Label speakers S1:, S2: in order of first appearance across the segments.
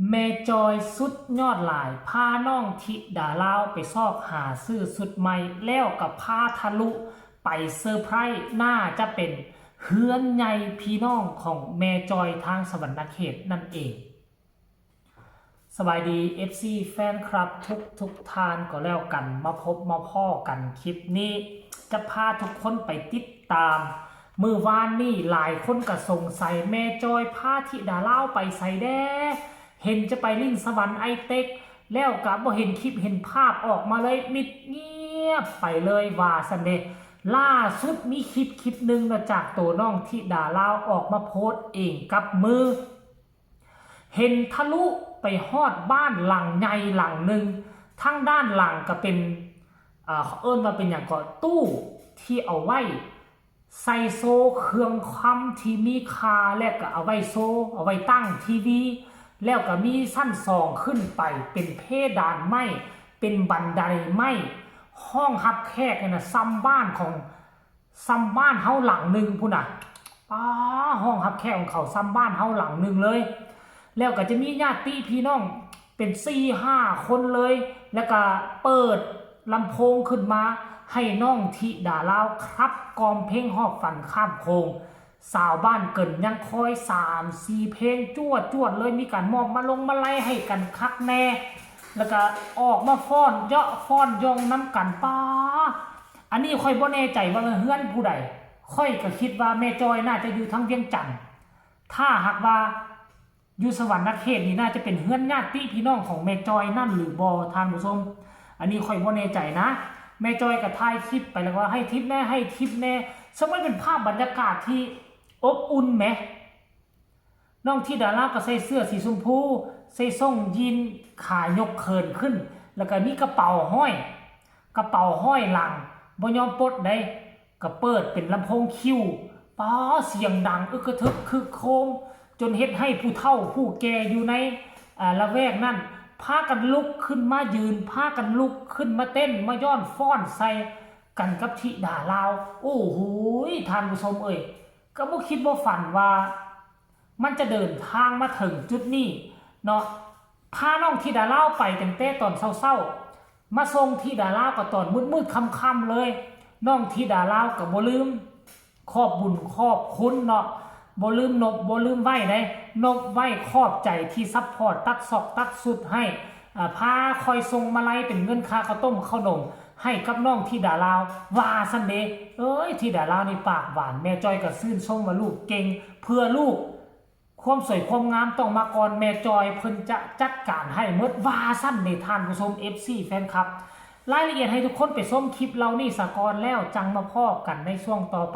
S1: แม่จอยสุดยอดหลายพาน้องธิดาลาวไปซอกหาซื้อสุดใหม่แล้วกับพาทะลุไปเซอร์ไพรส์น่าจะเป็นเฮือนใหญ่พี่น้องของแม่จอยทางสวรรณเขตนั่นเองสบายดี FC แฟนคลับทุกทานก็แล้วกันมาพบมาพ่อกันคลิปนี้จะพาทุกคนไปติดตามมือวานนี่หลายคนก็สงสัยแม่จอยพาธิดาลาวไปใส่แด้เห็นจะไปลิ่นสวรรค์ไอเต็กแล้วก็บ่เห็นคลิปเห็นภาพออกมาเลยมิดเงียบไปเลยว่าสันเดล่าสุดมีคลิปหนึ่งมาจากตัวน้องธิดาลาวออกมาโพสต์เองกับมือเห็นทะลุไปฮอดบ้านหลังใหญ่หลังหนึ่งทั้งด้านหลังก็เป็นเขาเอิ้นว่าเป็นอย่างก่อนตู้ที่เอาไว้ใส่โซ่เครื่องคำที่มีคาและก็เอาไว้โซ่เอาไว้ตั้งทีวีแล้วก็มีสั้นสองขึ้นไปเป็นเพดานไม้เป็นบันไดไม้ห้องฮับแขกนะซ้ำบ้านเฮาหลังหนึ่งพุ่นน่ะห้องฮับแขกของเขาซ้ำบ้านเฮาหลังหนึ่งเลยแล้วก็จะมีญาติพี่น้องเป็น4-5 คนเลยแล้วก็เปิดลำโพงขึ้นมาให้น้องธิดาลาวครับกอมเพลงหอบฝันข้ามโคงสาวบ้านเกินยังคอย3-4 เพลงจวดเลยมีการมอบมาไล่ให้กันคักแน่แล้วก็ออกมาฟ้อนเยาะฟ้อนยองน้ำกันอันนี้ค่อยบ่แน่ใจว่าเฮือนผู้ใดค่อยก็คิดว่าแม่จอยน่าจะอยู่ทั้งเวียงจันทน์ถ้าหากว่าอยู่สวรรค์เขตนี่น่าจะเป็นเฮือนญาติพี่น้องของแม่จอยนั่นหรือบ่ท่านผู้ชมอันนี้ค่อยบ่แน่ใจนะแม่จอยก็ถ่ายคลิปไปแล้วก็ให้ทิปแน่สมัยเป็นภาพบรรยากาศที่อบอุ่นไหมน้องธิดาลาวก็ใส่เสื้อสีชมพูใส่ส่งยีนขายกเขินขึ้นแล้วก็มีกระเป๋าห้อยหลังบ่ยอมปลดได้ก็เปิดเป็นลำโพงคิวเสียงดังอึกกระทึกคึกโครมจนเฮ็ดให้ผู้เฒ่าผู้แก่อยู่ในละแวกนั้นพากันลุกขึ้นมายืนพากันลุกขึ้นมาเต้นมาย้อนฟ้อนใส่กันกับธิดาลาวโอ้โหท่านผู้ชมก็บ่คิดบ่ฝันว่ามันจะเดินทางมาถึงจุดนี้เนาะพาน้องธิดาลาวไปตั้งแต่ตอนเช้ามาส่งธิดาลาวก็ตอนมืดค่ำเลยน้องธิดาลาวก็บ่ลืมขอบบุญขอบคุณเนาะบ่ลืมนบบ่ลืมไหว้ได้นบไหว้ขอบใจที่ซัพพอร์ตตัดศอกตัดสุดให้พาคอยส่งมาลัยเป็นเงินค่าข้าวต้มข้าวนมให้กับน้องธิดาลาวว่าซันเดธิดาลาวนี่ปากหวานแม่จอยก็ซื่นชมว่าลูกเก่งเพื่อลูกความสวยความงามต้องมาก่อนแม่จอยเพิ่นจะจัดการให้หมดว่าซั่นเด้ท่านผู้ชม FC แฟนคลับรายละเอียดให้ทุกคนไปชมคลิปเรานี่สะก่อนแล้วจังมาพอกันในช่วงต่อไ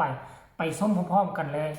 S1: ปชมพร้อมๆกันเลย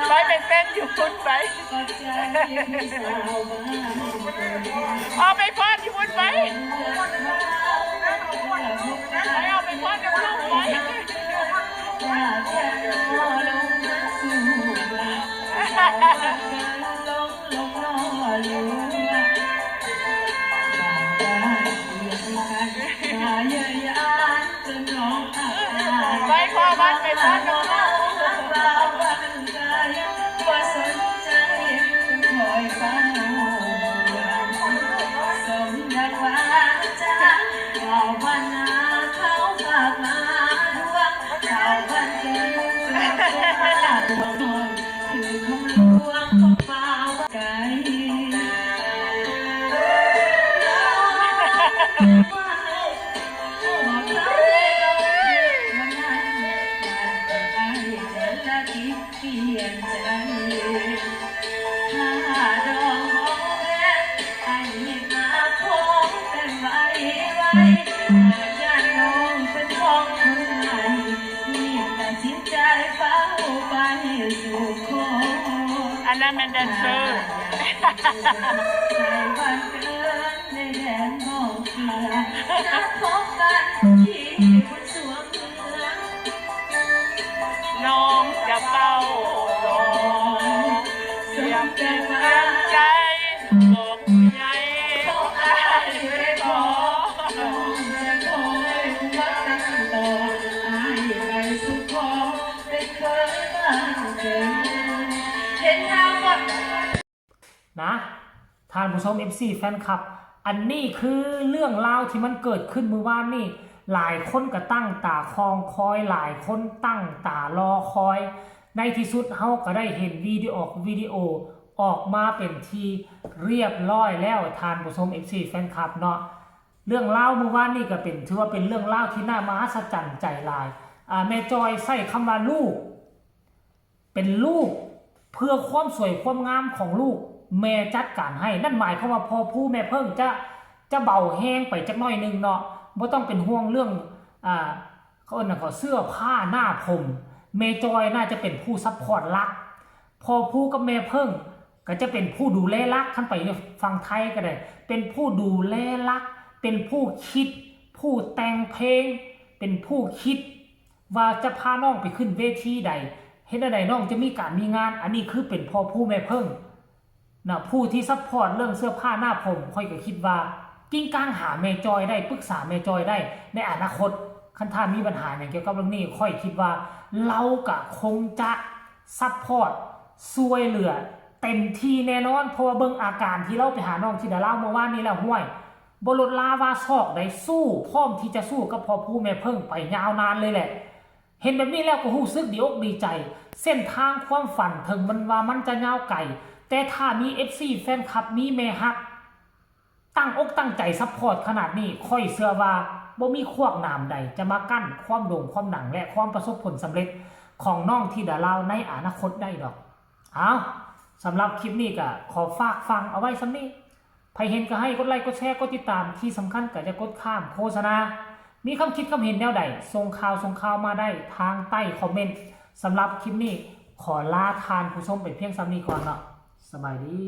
S2: ไปเป็นเต้นอยู่คุณไปเอาไปฟาดอยู่คุณไปเอาไปฟาดกับลูกไปไปพ่อบ้านไปฟาดกับลูก
S3: ว่าสนใจคอยฟัง ญาติน้องเป็นของคนไทยนี่ตัดสินใจเฝ้าไปสู่ขอ
S2: อันนั้นเป็นแดนเซอร์
S3: ในวันเกิดในแดนนอกเมืองนัดพบกันที่บนสวงเมือง
S2: น้องจะเป้าลงเสียงเป็นกำลังใจบอกผู้ใหญ่ของอายไม่บอก
S3: น้องจะคอยวัดกันต่ออายไปสู่ขอได้เคยบ้านเกิดเห็นทางวัด
S1: นะท่านผู้ชม FC แฟนคลับอันนี้คือเรื่องราวที่มันเกิดขึ้นเมื่อวานนี่หลายคนก็ตั้งตาคองคอยหลายคนตั้งตารอคอยในที่สุดเฮาก็ได้เห็นวิดีโอออกมาเป็นที่เรียบร้อยแล้วท่านผู้ชม FC แฟนคลับเนาะเรื่องราวเมื่อวานนี่ก็เป็นถือว่าเป็นเรื่องราวที่น่ามหัศจรรย์ใจหลายแม่จอยใส่คำว่าลูกเป็นลูกเพื่อความสวยความงามของลูกแม่จัดการให้นั่นหมายความว่าพอผู้แม่เพิ่งจะเบาแห้งไปจักหน่อยนึงเนาะบ่ต้องเป็นห่วงเรื่องเขาเอิ้นว่าเสื้อผ้าหน้าผมแม่จอยน่าจะเป็นผู้ซัพพอร์ตหลักพอผู้กับแม่เพิ่งก็จะเป็นผู้ดูแลรักท่านไปฟังไทยก็ได้เป็นผู้ดูแลรักเป็นผู้คิดผู้แต่งเพลงเป็นผู้คิดว่าจะพาน้องไปขึ้นเวทีใดเฮ็ดใดน้องจะมีการมีงานอันนี้คือเป็นพ่อผู้แม่เพิ่งนะผู้ที่ซัพพอร์ตเรื่องเสื้อผ้าหน้าผมค่อยก็คิดว่ากิ้งก้างหาแม่จอยได้ปรึกษาแม่จอยได้ในอนาคตคันถ้ามีปัญหาอย่างเกี่ยวกับเรื่องนี้ค่อยคิดว่าเราก็คงจะซัพพอร์ตช่วยเหลือเต็มที่แน่นอนเพราะว่าเบิ่งอาการที่เราไปหาน้องที่ดาราเมื่อวานนี้แล้วห้วยบรถลาวาซอกได้สู้พร้อมที่จะสู้กับพ่อผู้แม่เพิ่งไปยาวนานเลยแหละเห็นแบบนี้แล้วก็รู้สึกดีอกดีใจเส้นทางความฝันถึงมันว่ามันจะยาวไกลแต่ถ้ามี FC แฟนคลับมีแม่ฮักตั้งอกตั้งใจซัพพอร์ตขนาดนี้ค่อยเชื่อว่าบ่มีขวากหนามใดจะมากั้นความโด่งความดังและความประสบผลสำเร็จของน้องที่ดาราในอนาคตได้ดอกเอาสำหรับคลิปนี้ก็ขอฝากฟังเอาไว้ซ้ำนี้ใครเห็นก็ให้กดไลค์กดแชร์กดติดตามที่สำคัญก็จะกดข้ามโฆษณามีคำคิดคำเห็นแนวใดส่งข่าวมาได้ทางใต้คอมเมนต์สำหรับคลิปนี้ขอลาทานผู้ชมเป็นเพียงซ้ำนี้ก่อนเนาะสบายดี